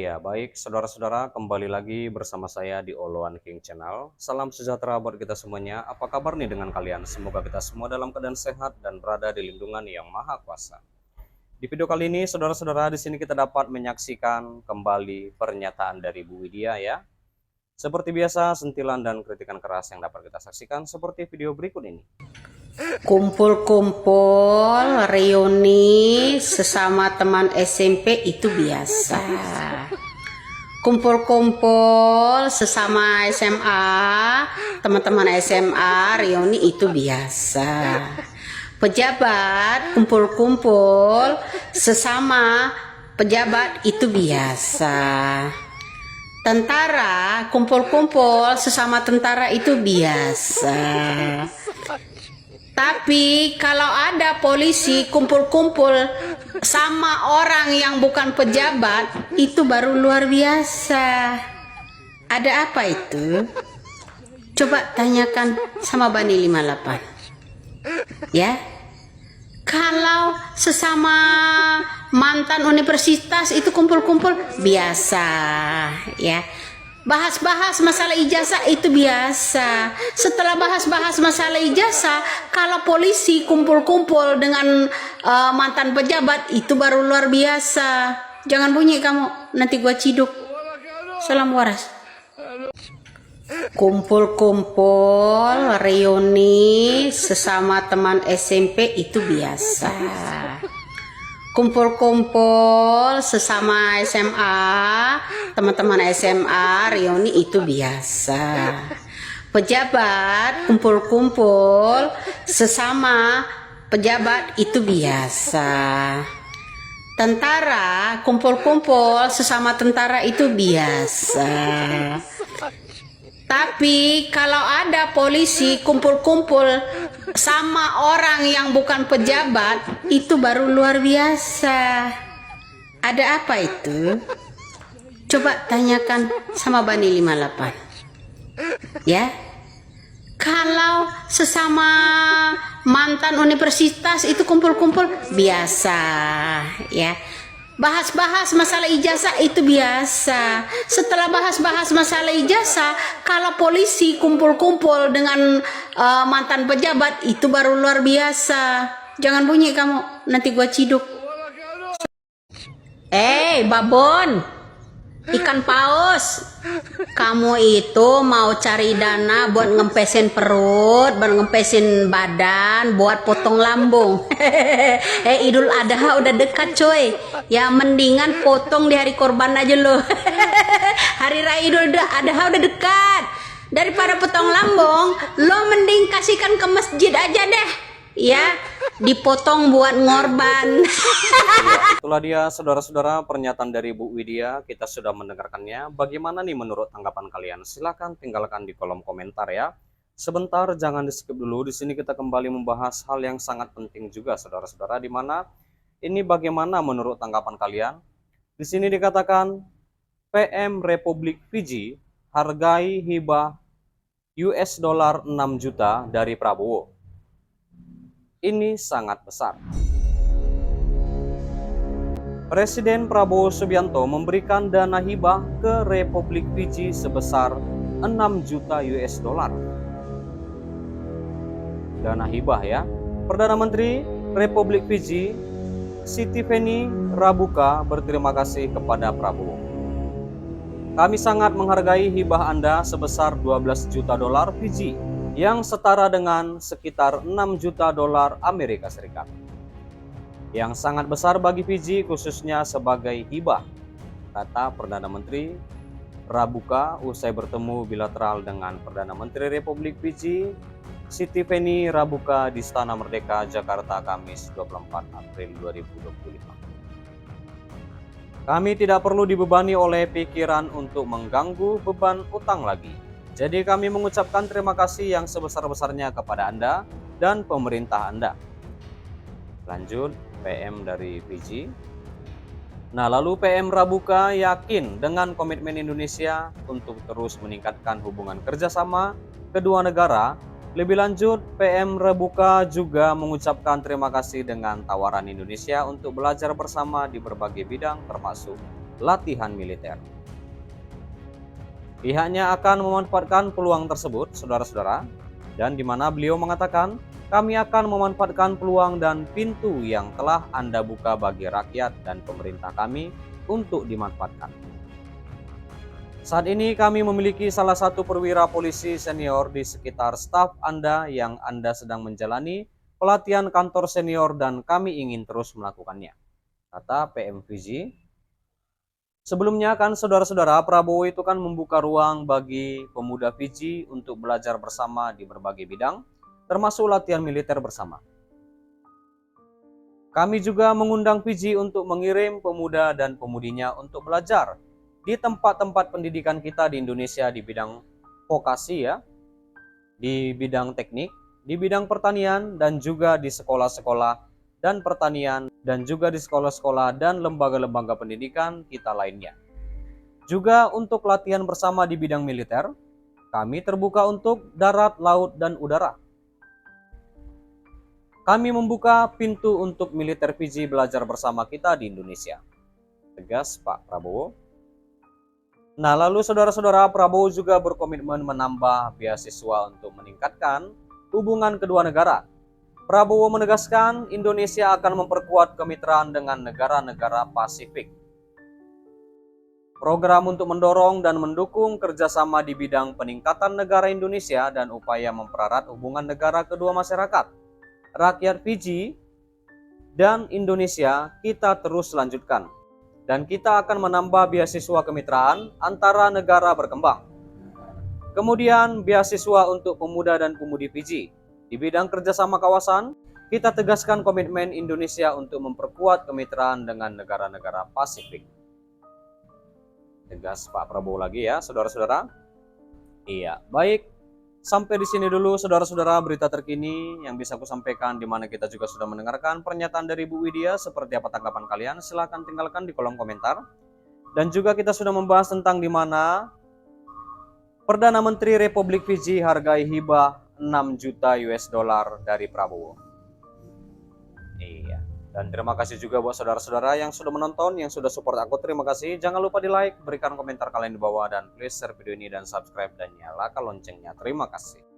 Ya, baik saudara-saudara, kembali lagi bersama saya di Oloan King Channel. Salam sejahtera buat kita semuanya. Apa kabar nih dengan kalian? Semoga kita semua dalam keadaan sehat dan berada di lindungan yang maha kuasa. Di video kali ini, saudara-saudara, di sini kita dapat menyaksikan kembali pernyataan dari Bu Widya ya. Seperti biasa, sentilan dan kritikan keras yang dapat kita saksikan seperti video berikut ini. Kumpul-kumpul, reuni sesama teman SMP itu biasa. Kumpul-kumpul sesama SMA, teman-teman SMA, reuni itu biasa. Pejabat kumpul-kumpul sesama pejabat itu biasa. Tentara kumpul-kumpul sesama tentara itu biasa. Tapi kalau ada polisi kumpul-kumpul sama orang yang bukan pejabat, itu baru luar biasa. Ada apa itu? Coba tanyakan sama Bani 58. Ya. Kalau sesama mantan universitas itu kumpul-kumpul biasa, ya. Bahas-bahas masalah ijazah itu biasa. Setelah bahas-bahas masalah ijazah, kalau polisi kumpul-kumpul dengan mantan pejabat itu baru luar biasa. Jangan bunyi kamu, nanti gua ciduk. Salam waras. Kumpul-kumpul, reuni sesama teman SMP itu biasa. Kumpul-kumpul sesama SMA, teman-teman SMA, reuni itu biasa. Pejabat kumpul-kumpul sesama pejabat itu biasa. Tentara kumpul-kumpul sesama tentara itu biasa. Tapi kalau ada polisi kumpul-kumpul sama orang yang bukan pejabat, itu baru luar biasa. Ada apa itu? Coba tanyakan sama Bani 58. Ya. Kalau sesama mantan universitas itu kumpul-kumpul biasa, ya. Bahas-bahas masalah ijazah itu biasa. Setelah bahas-bahas masalah ijazah, kalau polisi kumpul-kumpul dengan mantan pejabat itu baru luar biasa. Jangan bunyi kamu, nanti gua ciduk. Babon, ikan paus, kamu itu mau cari dana buat ngempesin perut, buat ngempesin badan, buat potong lambung. Idul Adha udah dekat coy. Ya mendingan potong di hari korban aja lo. Hari Raya Idul Adha udah dekat. Daripada potong lambung, lo mending kasihkan ke masjid aja deh. Ya, dipotong buat ngorban. Itulah dia saudara-saudara pernyataan dari Bu Widya, kita sudah mendengarkannya. Bagaimana nih menurut tanggapan kalian? Silahkan tinggalkan di kolom komentar ya. Sebentar, jangan di skip dulu. Di sini kita kembali membahas hal yang sangat penting juga saudara-saudara, di mana ini bagaimana menurut tanggapan kalian? Di sini dikatakan PM Republik Fiji hargai hibah US dollar 6 juta dari Prabowo. Ini sangat besar. Presiden Prabowo Subianto memberikan dana hibah ke Republik Fiji sebesar 6 juta US dollar. Dana hibah ya. Perdana Menteri Republik Fiji Sitiveni Rabuka berterima kasih kepada Prabowo. Kami sangat menghargai hibah Anda sebesar 12 juta dolar Fiji yang setara dengan sekitar 6 juta dolar Amerika Serikat. Yang sangat besar bagi Fiji khususnya sebagai hibah, kata Perdana Menteri Rabuka usai bertemu bilateral dengan Perdana Menteri Republik Fiji Sitiveni Rabuka di Istana Merdeka, Jakarta, Kamis 24 April 2025. Kami tidak perlu dibebani oleh pikiran untuk mengganggu beban utang lagi. Jadi kami mengucapkan terima kasih yang sebesar-besarnya kepada Anda dan pemerintah Anda. Lanjut PM dari Fiji. Nah, lalu PM Rabuka yakin dengan komitmen Indonesia untuk terus meningkatkan hubungan kerjasama kedua negara. Lebih lanjut, PM Rabuka juga mengucapkan terima kasih dengan tawaran Indonesia untuk belajar bersama di berbagai bidang termasuk latihan militer. Pihaknya akan memanfaatkan peluang tersebut, saudara-saudara, dan di mana beliau mengatakan, kami akan memanfaatkan peluang dan pintu yang telah Anda buka bagi rakyat dan pemerintah kami untuk dimanfaatkan. Saat ini kami memiliki salah satu perwira polisi senior di sekitar staf Anda yang Anda sedang menjalani pelatihan kantor senior dan kami ingin terus melakukannya, kata PM Fiji. Sebelumnya kan saudara-saudara, Prabowo itu kan membuka ruang bagi pemuda Fiji untuk belajar bersama di berbagai bidang, termasuk latihan militer bersama. Kami juga mengundang Fiji untuk mengirim pemuda dan pemudinya untuk belajar di tempat-tempat pendidikan kita di Indonesia di bidang vokasi ya, di bidang teknik, di bidang pertanian, dan juga di sekolah-sekolah dan pertanian, dan juga di sekolah-sekolah dan lembaga-lembaga pendidikan kita lainnya. Juga untuk latihan bersama di bidang militer, kami terbuka untuk darat, laut, dan udara. Kami membuka pintu untuk militer Fiji belajar bersama kita di Indonesia, tegas Pak Prabowo. Nah, lalu saudara-saudara, Prabowo juga berkomitmen menambah beasiswa untuk meningkatkan hubungan kedua negara. Prabowo menegaskan Indonesia akan memperkuat kemitraan dengan negara-negara Pasifik. Program untuk mendorong dan mendukung kerjasama di bidang peningkatan negara Indonesia dan upaya mempererat hubungan negara kedua masyarakat, rakyat Fiji dan Indonesia kita terus lanjutkan. Dan kita akan menambah beasiswa kemitraan antara negara berkembang. Kemudian beasiswa untuk pemuda dan pemudi Fiji. Di bidang kerjasama kawasan, kita tegaskan komitmen Indonesia untuk memperkuat kemitraan dengan negara-negara Pasifik. Tegas Pak Prabowo lagi ya, saudara-saudara. Iya, baik. Sampai di sini dulu saudara-saudara berita terkini yang bisa aku sampaikan, di mana kita juga sudah mendengarkan pernyataan dari Bu Widya. Seperti apa tanggapan kalian? Silahkan tinggalkan di kolom komentar. Dan juga kita sudah membahas tentang di mana Perdana Menteri Republik Fiji hargai hibah 6 juta US dollar dari Prabowo. Iya. Dan terima kasih juga buat saudara-saudara yang sudah menonton, yang sudah support aku. Terima kasih. Jangan lupa di like, berikan komentar kalian di bawah, dan please share video ini dan subscribe dan nyalakan loncengnya. Terima kasih.